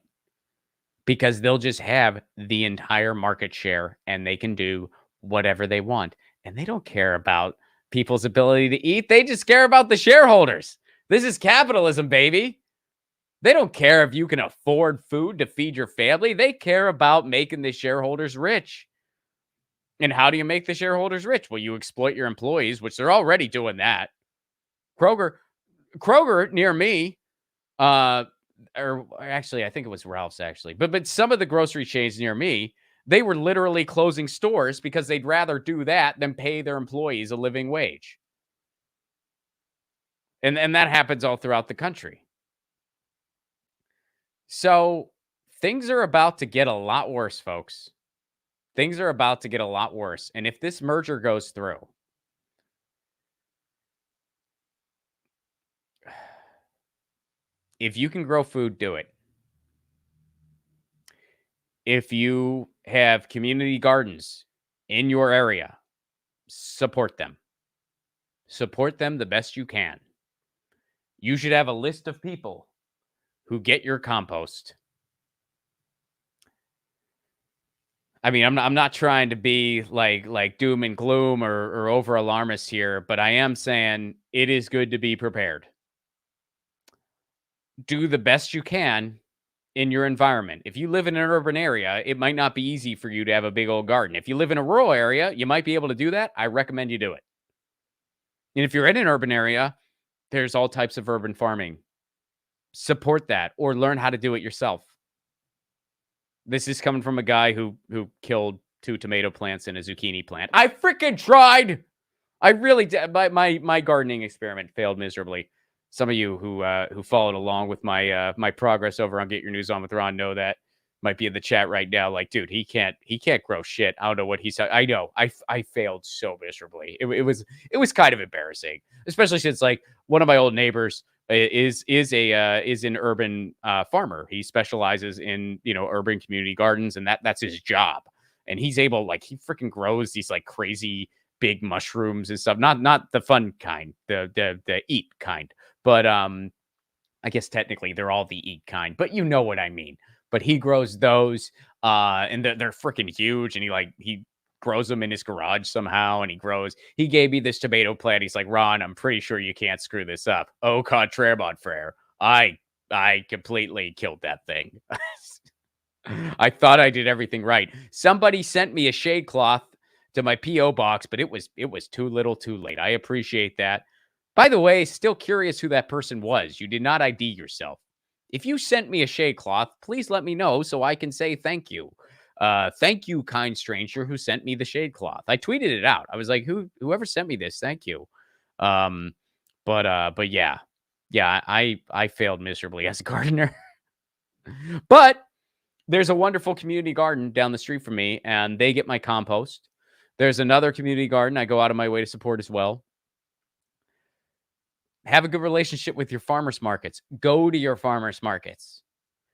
Because they'll just have the entire market share and they can do whatever they want. And they don't care about people's ability to eat. They just care about the shareholders. This is capitalism, baby. They don't care if you can afford food to feed your family. They care about making the shareholders rich. And how do you make the shareholders rich? Well, you exploit your employees, which they're already doing that. Kroger near me, or actually, I think it was Ralph's actually, but some of the grocery chains near me, they were literally closing stores because they'd rather do that than pay their employees a living wage. And that happens all throughout the country. So things are about to get a lot worse, folks. Things are about to get a lot worse. And if this merger goes through, if you can grow food, do it. If you have community gardens in your area, support them. Support them the best you can. You should have a list of people who get your compost. I mean, I'm not trying to be like doom and gloom or over alarmist here, but I am saying it is good to be prepared. Do the best you can in your environment. If you live in an urban area, it might not be easy for you to have a big old garden. If you live in a rural area, you might be able to do that. I recommend you do it. And if you're in an urban area, there's all types of urban farming. Support that or learn how to do it yourself. This is coming from a guy who killed 2 tomato plants and a zucchini plant. I freaking tried. I really did. My gardening experiment failed miserably. Some of you who followed along with my my progress over on Get Your News On with Ron know that. Might be in the chat right now. Like, dude, he can't grow shit. I don't know what he said. I know. I failed so miserably. It was kind of embarrassing, especially since like one of my old neighbors is an urban farmer. He specializes in, urban community gardens, and that's his job. And he's able, like, he freaking grows these like crazy big mushrooms and stuff. Not the fun kind, the eat kind. But I guess technically they're all the eat kind, but you know what I mean. But he grows those, and they're freaking huge. And he grows them in his garage somehow. And he gave me this tomato plant. He's like, Ron, I'm pretty sure you can't screw this up. Au contraire, mon frere. I completely killed that thing. I thought I did everything right. Somebody sent me a shade cloth to my P.O. box, but it was too little too late. I appreciate that. By the way, still curious who that person was. You did not ID yourself. If you sent me a shade cloth, please let me know so I can say thank you. Thank you, kind stranger who sent me the shade cloth. I tweeted it out. I was like, whoever sent me this, thank you. But yeah, I failed miserably as a gardener. But there's a wonderful community garden down the street from me, and they get my compost. There's another community garden I go out of my way to support as well. Have a good relationship with your farmers markets. Go to your farmers markets.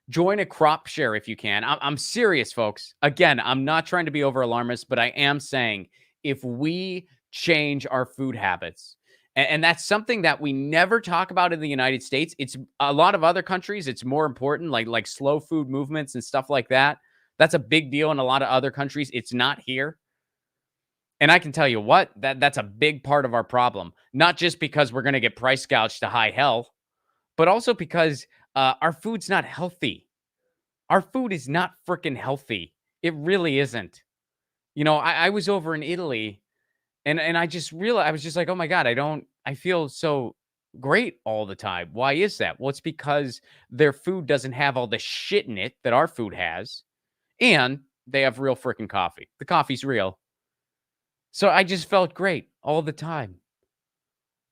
Join a crop share if you can. I'm serious, folks. Again, I'm not trying to be over alarmist, but I am saying if we change our food habits, and that's something that we never talk about in the United States. It's a lot of other countries. It's more important, like slow food movements and stuff like that. That's a big deal in a lot of other countries. It's not here. And I can tell you what, that's a big part of our problem. Not just because we're going to get price gouged to high hell, but also because our food's not healthy. Our food is not freaking healthy. It really isn't. I was over in Italy and I just realized, I was just like, oh my God, I feel so great all the time. Why is that? Well, it's because their food doesn't have all the shit in it that our food has. And they have real freaking coffee. The coffee's real. So I just felt great all the time.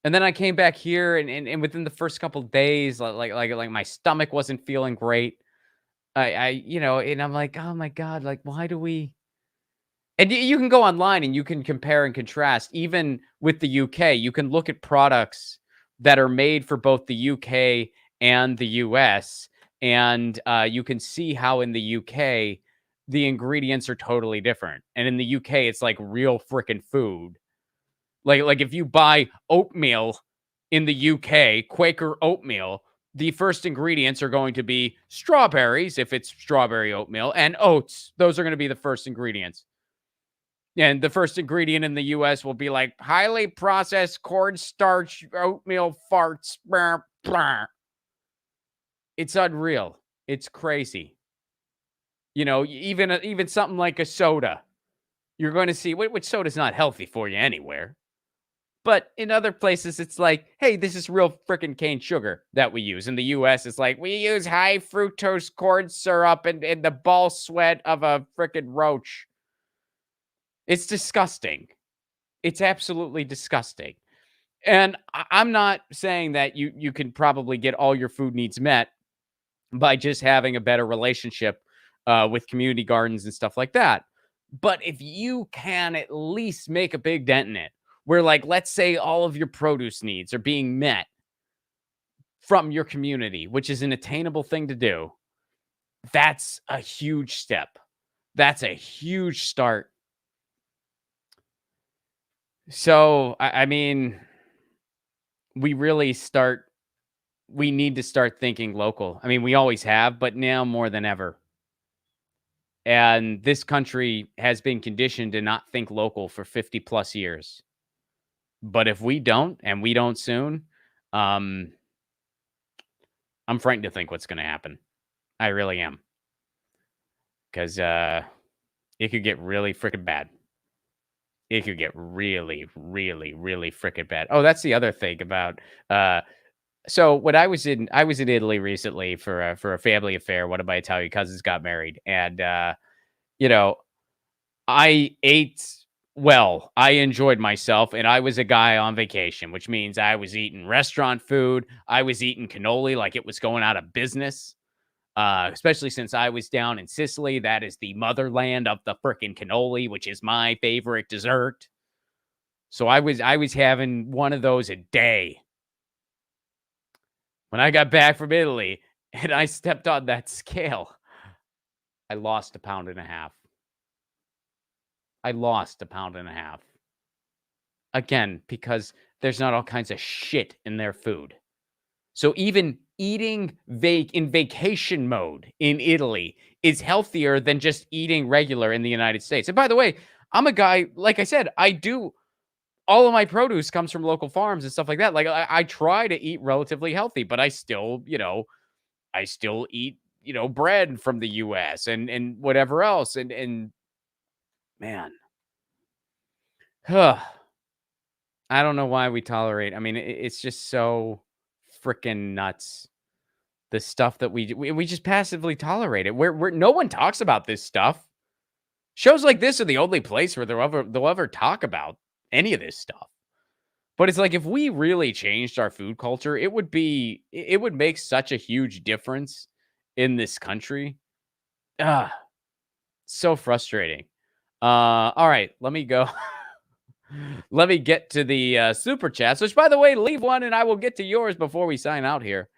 And then I came back here and within the first couple of days, like my stomach wasn't feeling great. And I'm like, oh my God, like, why do we? And you can go online and you can compare and contrast. Even with the UK, you can look at products that are made for both the UK and the US. And you can see how in the UK, the ingredients are totally different. And in the UK, it's like real freaking food. Like if you buy oatmeal in the UK, Quaker oatmeal, the first ingredients are going to be strawberries, if it's strawberry oatmeal, and oats. Those are going to be the first ingredients. And the first ingredient in the US will be like highly processed cornstarch oatmeal farts. Blah, blah. It's unreal. It's crazy. Even something like a soda, you're going to see, which soda's not healthy for you anywhere. But in other places, it's like, hey, this is real freaking cane sugar that we use. In the US, it's like, we use high fructose corn syrup and the ball sweat of a freaking roach. It's disgusting. It's absolutely disgusting. And I'm not saying that you can probably get all your food needs met by just having a better relationship with community gardens and stuff like that. But if you can at least make a big dent in it, where like, let's say all of your produce needs are being met from your community, which is an attainable thing to do, that's a huge step. That's a huge start. So, I mean, we need to start thinking local. I mean, we always have, but now more than ever. And this country has been conditioned to not think local for 50 plus years. But if we don't, and we don't soon, I'm frightened to think what's going to happen. I really am. Because it could get really freaking bad. It could get really, really, really freaking bad. Oh, that's the other thing about so when I was in Italy recently for a family affair. One of my Italian cousins got married, and you know, I ate well. I enjoyed myself, and I was a guy on vacation, which means I was eating restaurant food. I was eating cannoli like it was going out of business. Especially since I was down in Sicily. That is the motherland of the frickin' cannoli, which is my favorite dessert. So I was having one of those a day when I got back from Italy, and I stepped on that scale. I lost 1.5 pounds. I lost 1.5 pounds. Again, because there's not all kinds of shit in their food. So even eating in vacation mode in Italy is healthier than just eating regular in the United States. And by the way, I'm a guy, like I said, all of my produce comes from local farms and stuff like that. Like I try to eat relatively healthy, but I still eat, bread from the US and whatever else. And man, I don't know why we tolerate. I mean, it's just so freaking nuts. The stuff that we just passively tolerate it. Where no one talks about this stuff. Shows like this are the only place where they'll ever talk about any of this stuff. But it's like if we really changed our food culture, it would make such a huge difference in this country. So frustrating. All right, let me go. Let me get to the super chats, which, by the way, leave one and I will get to yours before we sign out here.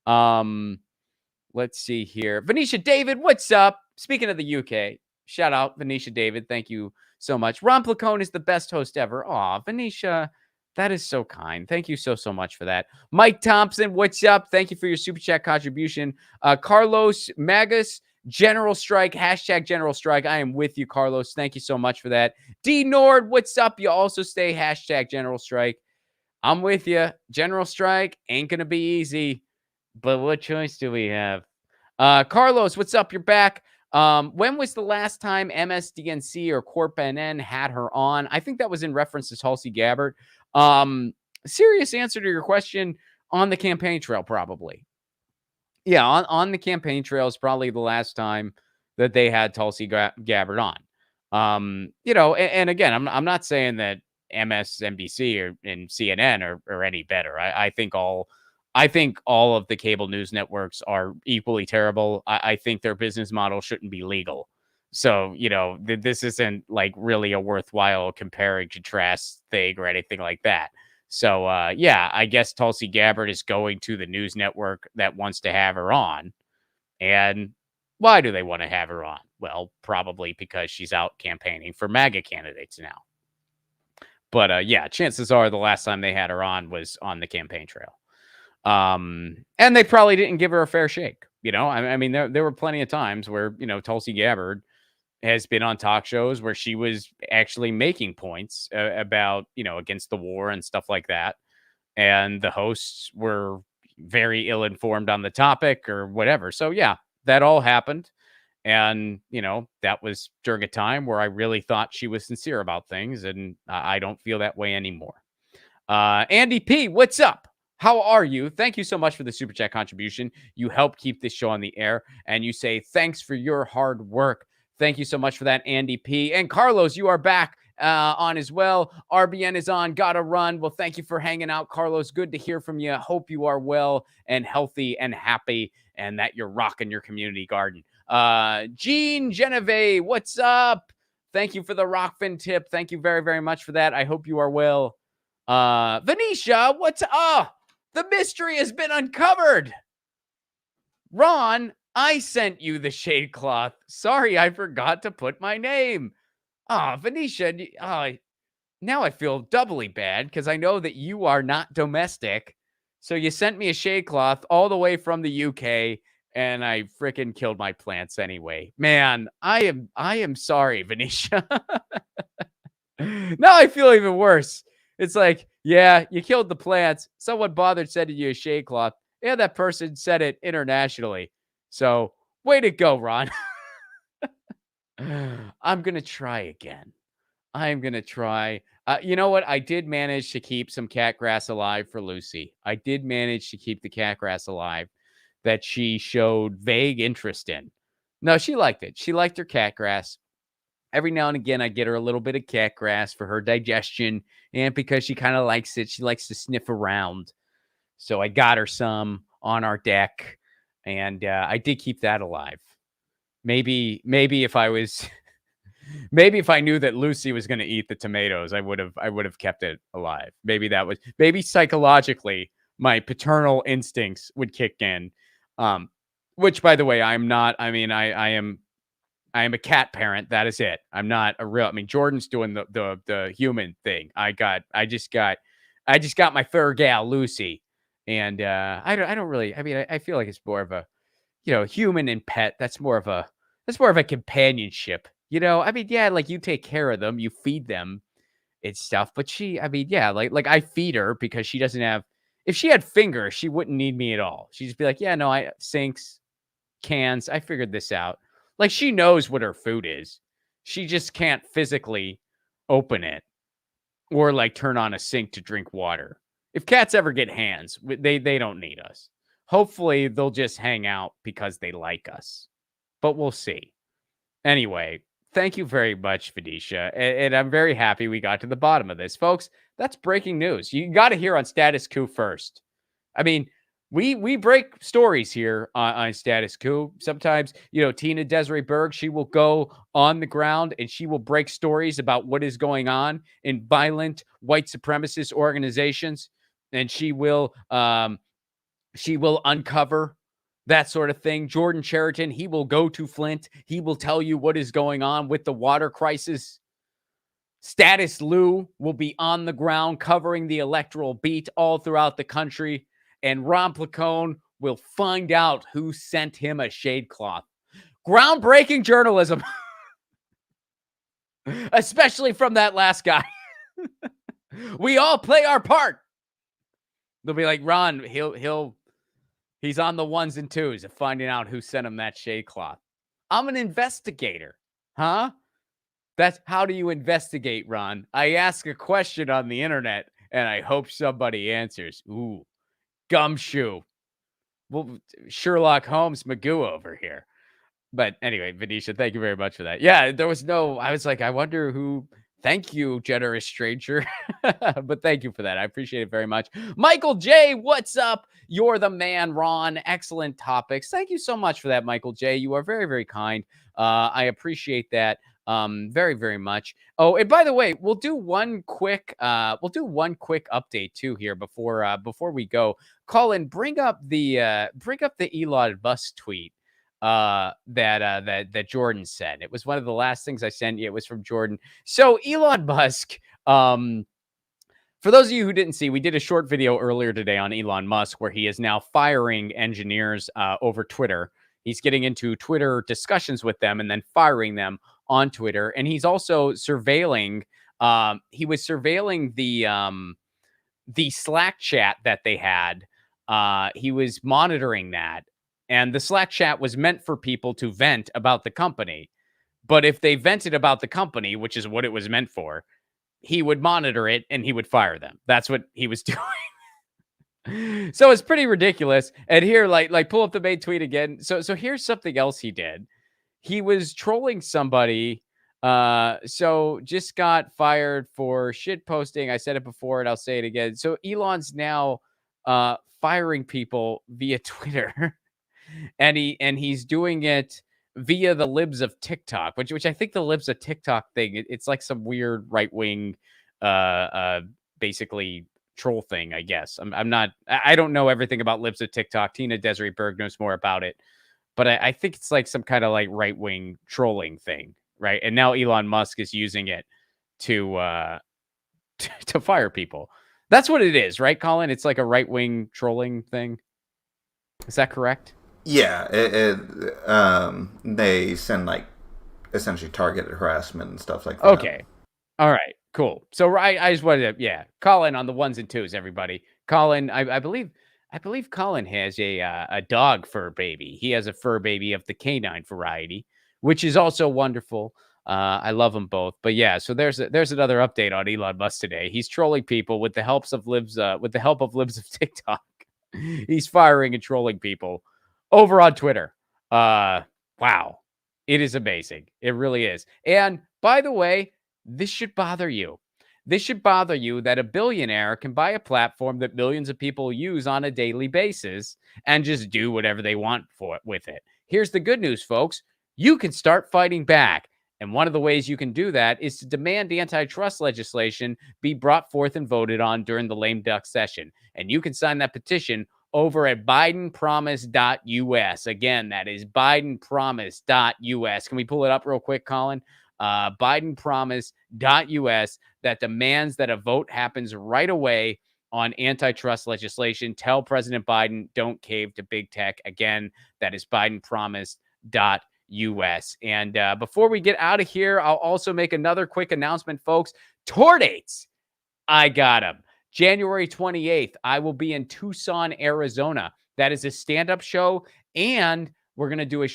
Let's see here. Venetia David, what's up? Speaking of the UK, shout out Venetia David. Thank you so much. Ron Placone is the best host ever. Aw, Venetia, that is so kind. Thank you so much for that. Mike Thompson, what's up? Thank you for your super chat contribution. Carlos Magus, General Strike, hashtag General Strike. I am with you, Carlos. Thank you so much for that. D Nord, what's up? You also stay hashtag General Strike. I'm with you. General Strike ain't going to be easy, but what choice do we have? Carlos, what's up? You're back. When was the last time MSDNC or Corp NN had her on? I think that was in reference to Tulsi Gabbard. Serious answer to your question, on the campaign trail, probably. Yeah, on the campaign trail is probably the last time that they had Tulsi Gabbard on. And again, I'm not saying that MSNBC and CNN are any better. I think all of the cable news networks are equally terrible. I think their business model shouldn't be legal. So, this isn't like really a worthwhile compare and contrast thing or anything like that. So, yeah, I guess Tulsi Gabbard is going to the news network that wants to have her on. And why do they want to have her on? Well, probably because she's out campaigning for MAGA candidates now. But, yeah, chances are the last time they had her on was on the campaign trail. And they probably didn't give her a fair shake. I mean, there were plenty of times where, Tulsi Gabbard has been on talk shows where she was actually making points about, against the war and stuff like that. And the hosts were very ill-informed on the topic or whatever. So, yeah, that all happened. And, that was during a time where I really thought she was sincere about things. And I don't feel that way anymore. Andy P, what's up? How are you? Thank you so much for the super chat contribution. You help keep this show on the air. And you say, thanks for your hard work. Thank you so much for that, Andy P. And Carlos, you are back on as well. RBN is on. Gotta run. Well, thank you for hanging out, Carlos. Good to hear from you. Hope you are well and healthy and happy and that you're rocking your community garden. Jean Genevieve, what's up? Thank you for the Rockfin tip. Thank you very, very much for that. I hope you are well. Venetia, what's up? The mystery has been uncovered. Ron, I sent you the shade cloth. Sorry, I forgot to put my name. Venetia, Now I feel doubly bad because I know that you are not domestic. So you sent me a shade cloth all the way from the UK and I freaking killed my plants anyway. Man, I am sorry, Venetia. Now I feel even worse. It's like, yeah, you killed the plants. Someone bothered sending you a shade cloth. And that person said it internationally. So way to go, Ron. I'm going to try again. I'm going to try. You know what? I did manage to keep some cat grass alive for Lucy. I did manage to keep the cat grass alive that she showed vague interest in. No, she liked it. She liked her cat grass. Every now and again, I get her a little bit of cat grass for her digestion and because she kind of likes it. She likes to sniff around. So I got her some on our deck and I did keep that alive. Maybe if I was maybe if I knew that Lucy was going to eat the tomatoes, I would have kept it alive. Maybe psychologically my paternal instincts would kick in. Which by the way, I'm not. I mean, I am a cat parent. That is it. I'm not a real. I mean, Jordan's doing the human thing. I just got my fur gal Lucy, and I don't really. I mean, I feel like it's more of a human and pet. That's more of a companionship. I mean, yeah, like you take care of them, you feed them, it's stuff. But I mean, yeah, like I feed her because she doesn't have. If she had fingers, she wouldn't need me at all. She'd just be like, yeah, no, I sinks, cans. I figured this out. Like she knows what her food is. She just can't physically open it or like turn on a sink to drink water. If cats ever get hands, they don't need us. Hopefully, they'll just hang out because they like us. But we'll see. Anyway, thank you very much, Venetia. And I'm very happy we got to the bottom of this. Folks, that's breaking news. You got to hear on Status Coup first. I mean, we break stories here on Status Coup. Sometimes, Tina Desiree Berg, she will go on the ground and she will break stories about what is going on in violent white supremacist organizations. And she will uncover that sort of thing. Jordan Cheriton, he will go to Flint. He will tell you what is going on with the water crisis. Status Lou will be on the ground covering the electoral beat all throughout the country. And Ron Placone will find out who sent him a shade cloth. Groundbreaking journalism. Especially from that last guy. We all play our part. They'll be like, Ron, he's on the ones and twos of finding out who sent him that shade cloth. I'm an investigator. Huh? That's how do you investigate, Ron? I ask a question on the internet and I hope somebody answers. Ooh, gumshoe. Well, Sherlock Holmes Magoo over here. But anyway, Venetia, thank you very much for that. Yeah, I was like, I wonder who. Thank you, generous stranger. But thank you for that. I appreciate it very much. Michael J, what's up? You're the man, Ron. Excellent topics. Thank you so much for that, Michael J. You are very, very kind. I appreciate that very, very much. Oh, and by the way, we'll do one quick update too here before we go. Colin, bring up the Elon Musk tweet that Jordan said. It was one of the last things I sent you. It was from Jordan. So Elon Musk, for those of you who didn't see, we did a short video earlier today on Elon Musk where he is now firing engineers over Twitter. He's getting into Twitter discussions with them and then firing them on Twitter. And he's also surveilling. He was surveilling the Slack chat that they had. He was monitoring that. And the Slack chat was meant for people to vent about the company. But if they vented about the company, which is what it was meant for, he would monitor it and he would fire them. That's what he was doing. So it's pretty ridiculous. And here, like pull up the main tweet again. So here's something else he did. He was trolling somebody. So just got fired for shit posting. I said it before and I'll say it again. So Elon's now firing people via Twitter. And he's doing it via the libs of TikTok, which I think the libs of TikTok thing, it's like some weird right-wing, basically troll thing, I guess. I don't know everything about libs of TikTok. Tina Desiree Berg knows more about it, but I think it's like some kind of like right-wing trolling thing, right? And now Elon Musk is using it to to fire people. That's what it is, right, Colin? It's like a right-wing trolling thing. Is that correct? Yeah, they send like essentially targeted harassment and stuff like that. Okay. All right, cool. So I just wanted to, Colin on the ones and twos, everybody. Colin, I believe Colin has a dog fur baby. He has a fur baby of the canine variety, which is also wonderful. I love them both. But yeah, so there's another update on Elon Musk today. He's trolling people with the help of libs of TikTok. He's firing and trolling people over on Twitter. Wow. It is amazing. It really is. And by the way, this should bother you. This should bother you that a billionaire can buy a platform that millions of people use on a daily basis and just do whatever they want with it. Here's the good news, folks. You can start fighting back. And one of the ways you can do that is to demand antitrust legislation be brought forth and voted on during the lame duck session. And you can sign that petition over at bidenpromise.us. Again, that is bidenpromise.us. Can we pull it up real quick, Colin? Bidenpromise.us that demands that a vote happens right away on antitrust legislation. Tell President Biden, don't cave to big tech. Again, that is bidenpromise.us. And before we get out of here, I'll also make another quick announcement, folks. Tour dates. I got them. January 28th, I will be in Tucson, Arizona. That is a stand-up show, and we're going to do a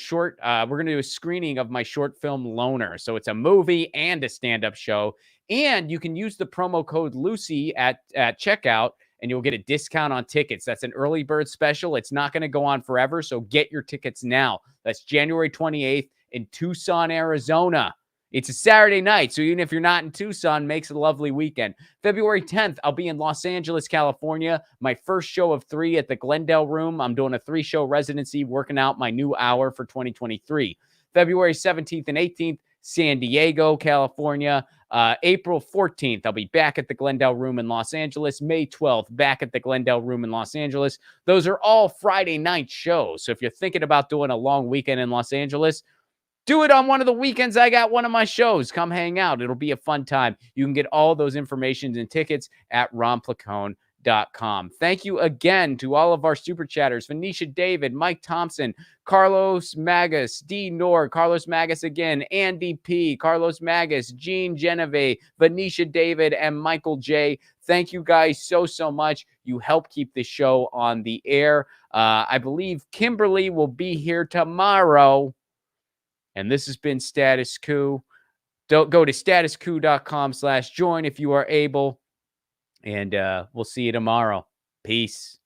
screening of my short film Loner. So it's a movie and a stand-up show. And you can use the promo code Lucy at checkout, and you'll get a discount on tickets. That's an early bird special. It's not going to go on forever, so get your tickets now. That's January 28th in Tucson, Arizona. It's a Saturday night, so even if you're not in Tucson, makes it a lovely weekend. February 10th, I'll be in Los Angeles, California. My first show of 3 at the Glendale Room. I'm doing a 3-show residency, working out my new hour for 2023. February 17th and 18th, San Diego, California. April 14th, I'll be back at the Glendale Room in Los Angeles. May 12th, back at the Glendale Room in Los Angeles. Those are all Friday night shows. So if you're thinking about doing a long weekend in Los Angeles, do it on one of the weekends. I got one of my shows. Come hang out. It'll be a fun time. You can get all those information and tickets at ronplacone.com. Thank you again to all of our super chatters. Venetia David, Mike Thompson, Carlos Magus, D. Nor, Carlos Magus again, Andy P., Carlos Magus, Jean Genevieve, Venetia David, and Michael J. Thank you guys so much. You help keep the show on the air. I believe Kimberly will be here tomorrow. And this has been Status Coup. Don't go to statuscoup.com/join if you are able. And we'll see you tomorrow. Peace.